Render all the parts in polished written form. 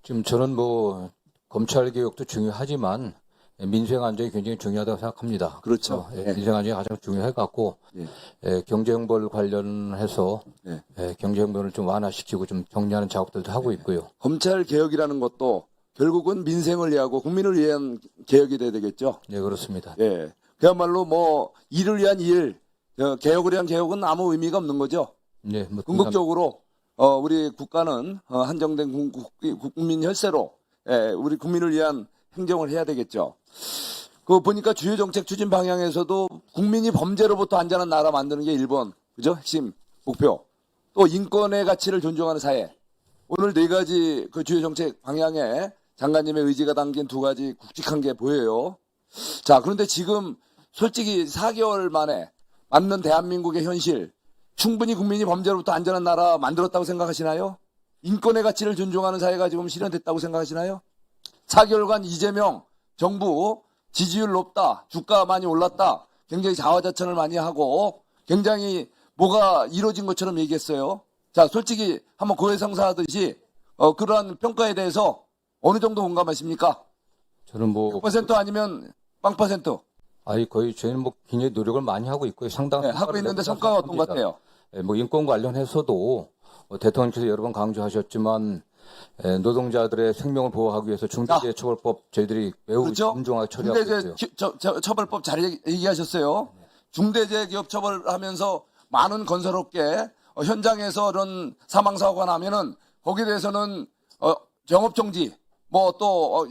지금 저는 뭐 검찰 개혁도 중요하지만 민생 안정이 굉장히 중요하다고 생각합니다. 그렇죠. 예. 민생 안정이 가장 중요해 갖고 예. 경제형벌 관련해서 예. 경제형벌을 좀 완화시키고 좀 정리하는 작업들도 하고 있고요. 검찰 개혁이라는 것도 결국은 민생을 위하고 국민을 위한 개혁이 돼야 되겠죠. 네, 그렇습니다. 예. 그야말로 뭐 일을 위한 일, 개혁을 위한 개혁은 아무 의미가 없는 거죠. 네, 뭐 궁극적으로 우리 국가는 한정된 국민 혈세로 우리 국민을 위한 행정을 해야 되겠죠. 그 보니까 주요 정책 추진 방향에서도 국민이 범죄로부터 안전한 나라 만드는 게 1번, 그죠? 핵심 목표. 또 인권의 가치를 존중하는 사회. 오늘 4가지 그 주요 정책 방향에 장관님의 의지가 담긴 2가지 굵직한 게 보여요. 자, 그런데 지금 솔직히 4개월 만에 맞는 대한민국의 현실, 충분히 국민이 범죄로부터 안전한 나라 만들었다고 생각하시나요? 인권의 가치를 존중하는 사회가 지금 실현됐다고 생각하시나요? 4개월간 이재명 정부 지지율 높다, 주가 많이 올랐다, 굉장히 자화자찬을 많이 하고 굉장히 뭐가 이루어진 것처럼 얘기했어요. 자, 솔직히 한번 고해성사하듯이 그러한 평가에 대해서 어느 정도 공감하십니까? 저는 뭐 100% 아니면 0%? 거의 저희는 뭐 굉장히 노력을 많이 하고 있고요. 상당히 하고 있는데 성과가 어떤 것 같아요? 뭐 인권 관련해서도 대통령께서 여러 번 강조하셨지만 노동자들의 생명을 보호하기 위해서 중대재해처벌법 저희들이 매우 그렇죠? 신중하게 처리하고 있고요. 중대재해처벌법 잘 얘기하셨어요. 중대재해기업처벌하면서 많은 건설업계 현장에서 이런 사망사고가 나면은 거기에 대해서는 영업정지 뭐 또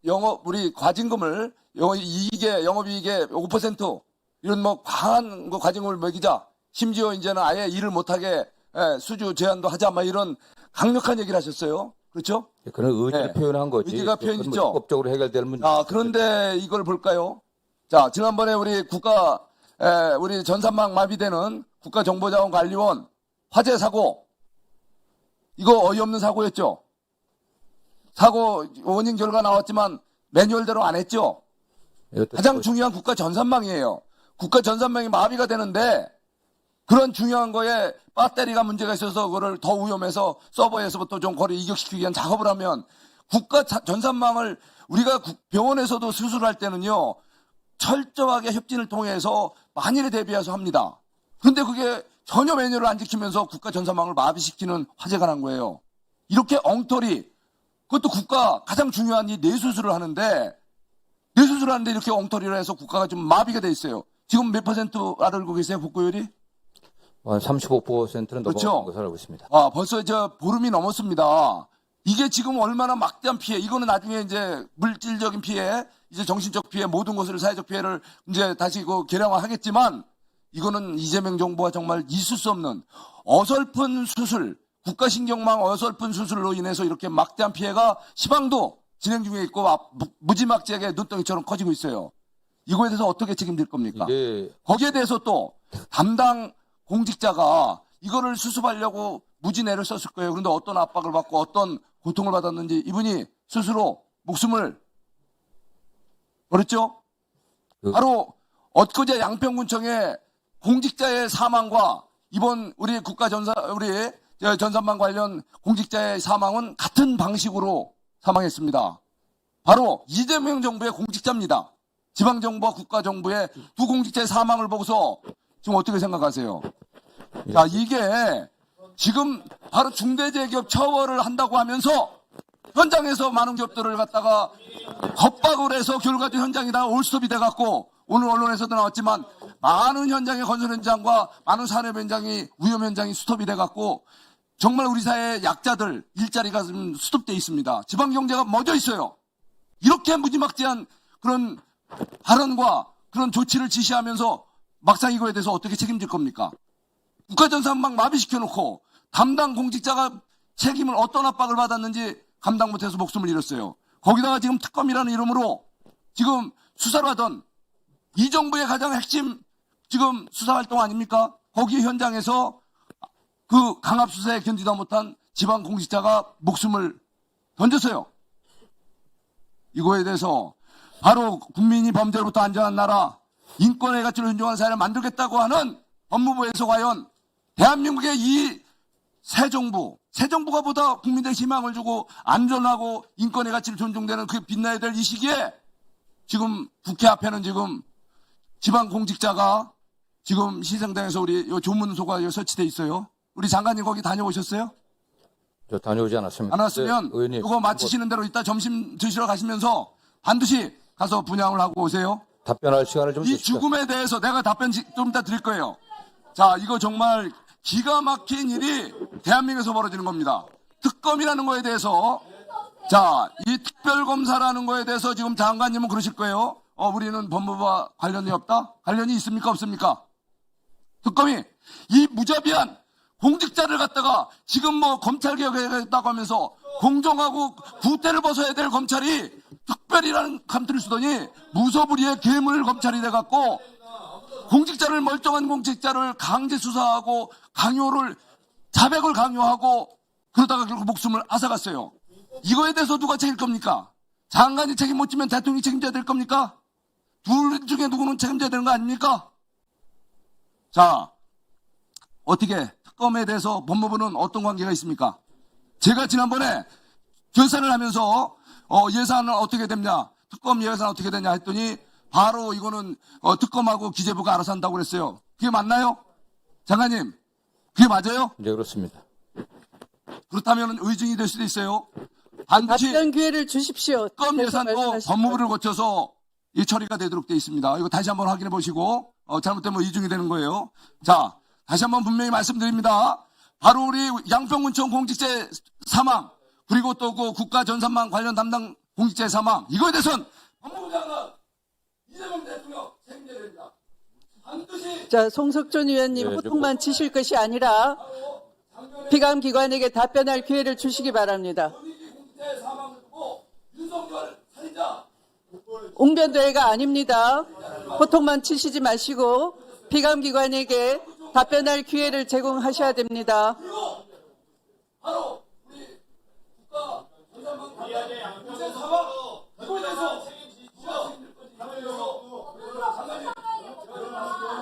영업 우리 과징금을 영업이익의 5% 이런 뭐 과한 그 과징금을 매기자. 심지어 이제는 아예 일을 못하게 수주 제한도 하자 막 이런 강력한 얘기를 하셨어요. 그렇죠? 그런 의지를 표현한 거지. 의지가 표현이죠. 합법적으로 해결될 문제. 그런데 이걸 볼까요? 자, 지난번에 우리 우리 전산망 마비되는 국가정보자원관리원 화재 사고, 이거 어이없는 사고였죠? 사고 원인 결과 나왔지만 매뉴얼대로 안 했죠? 가장 중요한 국가 전산망이에요. 국가 전산망이 마비가 되는데 그런 중요한 거에 배터리가 문제가 있어서 그거를 더 위험해서 서버에서부터 좀 거리 이격시키기 위한 작업을 하면 국가 전산망을 우리가 병원에서도 수술할 때는요, 철저하게 협진을 통해서 만일에 대비해서 합니다. 그런데 그게 전혀 매뉴얼을 안 지키면서 국가 전산망을 마비시키는 화재가 난 거예요. 이렇게 엉터리, 그것도 국가 가장 중요한 이 뇌수술을 하는데 이렇게 엉터리를 해서 국가가 좀 마비가 돼 있어요. 지금 몇 퍼센트 알고 계세요, 복구율이? 한 35%는 그렇죠? 넘어간 것으로 알고 있습니다. 벌써 보름이 넘었습니다. 이게 지금 얼마나 막대한 피해, 이거는 나중에 이제 물질적인 피해, 이제 정신적 피해, 모든 것을 사회적 피해를 이제 다시 계량화 하겠지만 이거는 이재명 정부가 정말 있을 수 없는 어설픈 수술, 국가신경망 어설픈 수술로 인해서 이렇게 막대한 피해가 시방도 진행 중에 있고 무지막지하게 눈덩이처럼 커지고 있어요. 이거에 대해서 어떻게 책임질 겁니까? 거기에 대해서 또 담당 공직자가 이거를 수습하려고 무지내를 썼을 거예요. 그런데 어떤 압박을 받고 어떤 고통을 받았는지 이분이 스스로 목숨을 버렸죠? 바로 엊그제 양평군청의 공직자의 사망과 이번 우리 전산망 관련 공직자의 사망은 같은 방식으로 사망했습니다. 바로 이재명 정부의 공직자입니다. 지방정부와 국가정부의 두 공직자의 사망을 보고서 지금 어떻게 생각하세요? 자, 이게 지금 바로 중대재해기업 처벌을 한다고 하면서 현장에서 많은 기업들을 갖다가 겁박을 해서 결과적으로 현장이 다 올스톱이 돼갖고 오늘 언론에서도 나왔지만 많은 현장의 건설 현장과 많은 산업 현장이 위험 현장이 스톱이 돼갖고 정말 우리 사회 약자들 일자리가 좀 스톱돼 있습니다. 지방경제가 멎어 있어요. 이렇게 무지막지한 그런 발언과 그런 조치를 지시하면서 막상 이거에 대해서 어떻게 책임질 겁니까? 국가전산망 마비시켜놓고 담당 공직자가 책임을 어떤 압박을 받았는지 감당 못해서 목숨을 잃었어요. 거기다가 지금 특검이라는 이름으로 지금 수사를 하던 이 정부의 가장 핵심 지금 수사활동 아닙니까? 거기 현장에서 그 강압수사에 견디다 못한 지방 공직자가 목숨을 던졌어요. 이거에 대해서 바로 국민이 범죄로부터 안전한 나라, 인권의 가치를 존중하는 사회를 만들겠다고 하는 법무부에서 과연 대한민국의 이 새 정부, 새 정부가 보다 국민들의 희망을 주고 안전하고 인권의 가치를 존중되는 그 빛나야 될 이 시기에 지금 국회 앞에는 지금 지방 공직자가 지금 시성당에서 우리 요 조문소가 설치돼 있어요. 우리 장관님 거기 다녀오셨어요? 저 다녀오지 않았습니다. 안 왔으면 네, 의원님, 이거 마치시는 대로 이따 점심 드시러 가시면서 반드시 가서 분양을 하고 오세요. 답변할 시간을 좀 이 주시죠. 죽음에 대해서 내가 답변 좀 이따 드릴 거예요. 자, 이거 정말 기가 막힌 일이 대한민국에서 벌어지는 겁니다. 특검이라는 거에 대해서, 자, 이 특별검사라는 거에 대해서 지금 장관님은 그러실 거예요. 우리는 법무부와 관련이 없다? 관련이 있습니까? 없습니까? 특검이 이 무자비한 공직자를 갖다가 지금 뭐 검찰개혁했다고 하면서 공정하고 구태를 벗어야 될 검찰이 특별이라는 감투를 쓰더니 무소불위의 괴물 검찰이 돼갖고 공직자를 멀쩡한 공직자를 강제 수사하고 강요를 자백을 강요하고 그러다가 결국 목숨을 앗아갔어요. 이거에 대해서 누가 책임질 겁니까? 장관이 책임 못 지면 대통령이 책임져야 될 겁니까? 둘 중에 누구는 책임져야 되는 거 아닙니까? 자, 어떻게 특검에 대해서 법무부는 어떤 관계가 있습니까? 제가 지난번에 결산을 하면서 예산은 어떻게 됐냐, 특검 예산 어떻게 되냐 했더니 바로 이거는 특검하고 기재부가 알아서 한다고 그랬어요. 그게 맞나요? 장관님, 그게 맞아요? 네, 그렇습니다. 그렇다면 의증이 될 수도 있어요. 반드시 답변 기회를 주십시오. 특검 계속 예산도 말씀하시죠. 법무부를 거쳐서 이 처리가 되도록 되어 있습니다. 이거 다시 한번 확인해 보시고 잘못되면 의중이 되는 거예요. 자, 다시 한번 분명히 말씀드립니다. 바로 우리 양평군청 공직자의 사망, 그리고 또 그 국가전산망 관련 담당 공직자의 사망, 이거에 대해서는 법무부 장관 이재명 대통령 책임져야 됩니다. 반드시 자, 송석준 의원님 네, 호통만 치실 것이 아니라 피감기관에게 답변할 기회를 주시기 바랍니다. 공직자의 사망을 두고 윤석열 살인자 웅변대회가 아닙니다. 호통만 치시지 마시고 피감기관에게 답변할 기회를 제공하셔야 됩니다. 바로 우리 국가 전산망 공직자의 사망 이거에 대해서 누가 책임질 건지 이거에 대해서 장관님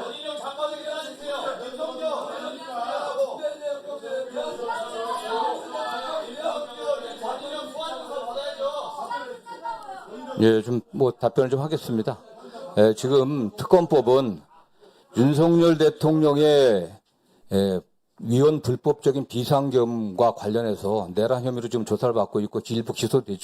원인형 장관에게 하십시오. 예, 좀 뭐 답변을 좀 하겠습니다. 예, 지금 특검법은 윤석열 대통령의 위헌 불법적인 비상겸과 관련해서 내란 혐의로 지금 조사를 받고 있고 일부 기소되어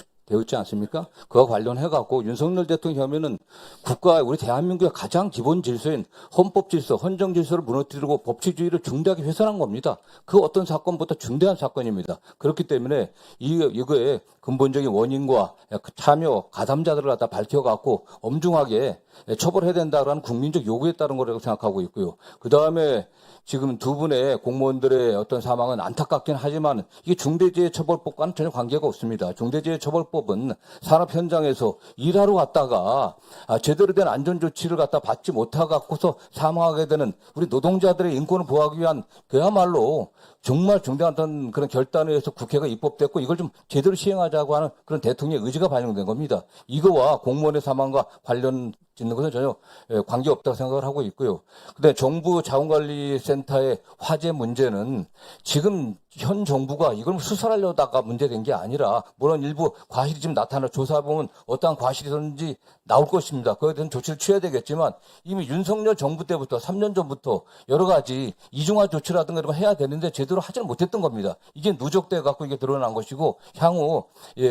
있지 않습니까? 그와 관련해갖고 윤석열 대통령 혐의는 국가, 우리 대한민국의 가장 기본 질서인 헌법 질서, 헌정 질서를 무너뜨리고 법치주의를 중대하게 훼손한 겁니다. 그 어떤 사건보다 중대한 사건입니다. 그렇기 때문에 이거의 근본적인 원인과 참여, 가담자들을 갖다 밝혀갖고 엄중하게 처벌해야 된다라는 국민적 요구에 따른 거라고 생각하고 있고요. 그 다음에 지금 두 분의 공무원들의 어떤 사망은 안타깝긴 하지만 이게 중대재해처벌법과는 전혀 관계가 없습니다. 중대재해처벌법은 산업 현장에서 일하러 갔다가 제대로 된 안전조치를 갖다 받지 못하고서 사망하게 되는 우리 노동자들의 인권을 보호하기 위한 그야말로 정말 중대한 어떤 그런 결단에 의해서 국회가 입법됐고 이걸 좀 제대로 시행하자고 하는 그런 대통령의 의지가 반영된 겁니다. 이거와 공무원의 사망과 관련 짓는 것은 전혀 관계없다고 생각을 하고 있고요. 근데 정부 자원관리센터의 화재 문제는 지금 현 정부가 이걸 수설하려다가 문제된 게 아니라 물론 일부 과실이 좀 나타나 조사해보면 어떠한 과실이 있었는지 나올 것입니다. 그에 대한 조치를 취해야 되겠지만 이미 윤석열 정부 때부터 3년 전부터 여러 가지 이중화 조치라든가 이런 거 해야 되는데 제대로 하지를 못했던 겁니다. 이게 누적돼 갖고 이게 드러난 것이고 향후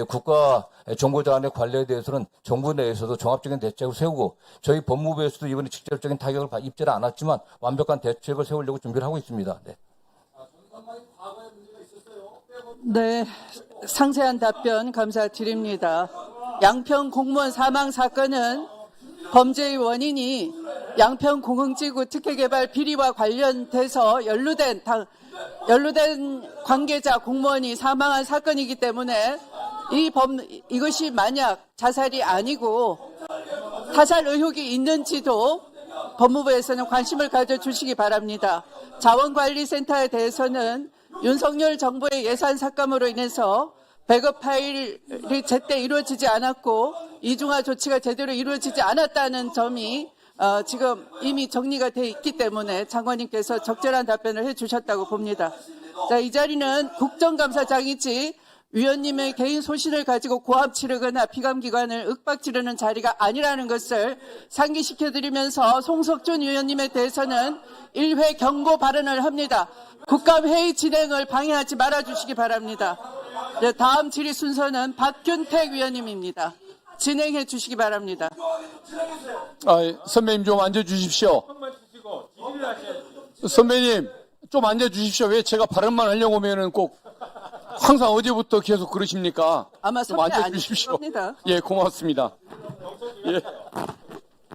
국가 정보자원의 관리에 대해서는 정부 내에서도 종합적인 대책을 세우고 저희 법무부에서도 이번에 직접적인 타격을 입지는 않았지만 완벽한 대책을 세우려고 준비를 하고 있습니다. 네. 네, 상세한 답변 감사드립니다. 양평 공무원 사망 사건은 범죄의 원인이 양평공흥지구 특혜개발 비리와 관련돼서 연루된 관계자 공무원이 사망한 사건이기 때문에 이것이 만약 자살이 아니고 타살 의혹이 있는지도 법무부에서는 관심을 가져주시기 바랍니다. 자원관리센터에 대해서는 윤석열 정부의 예산 삭감으로 인해서 백업 파일이 제때 이루어지지 않았고 이중화 조치가 제대로 이루어지지 않았다는 점이 지금 이미 정리가 돼 있기 때문에 장관님께서 적절한 답변을 해주셨다고 봅니다. 자, 이 자리는 국정감사장이지 위원님의 개인 소신을 가지고 고함 치르거나 피감기관을 윽박지르는 자리가 아니라는 것을 상기시켜드리면서 송석준 위원님에 대해서는 1회 경고 발언을 합니다. 국감회의 진행을 방해하지 말아주시기 바랍니다. 네, 다음 질의 순서는 박균택 위원님입니다. 진행해 주시기 바랍니다. 선배님 좀 앉아주십시오. 선배님 좀 앉아주십시오. 왜 제가 발언만 하려고 하면은 꼭 항상 어제부터 계속 그러십니까? 아마 좀 섭외 안 앉아주십시오. 해주실 겁니다. 예, 고맙습니다. 예.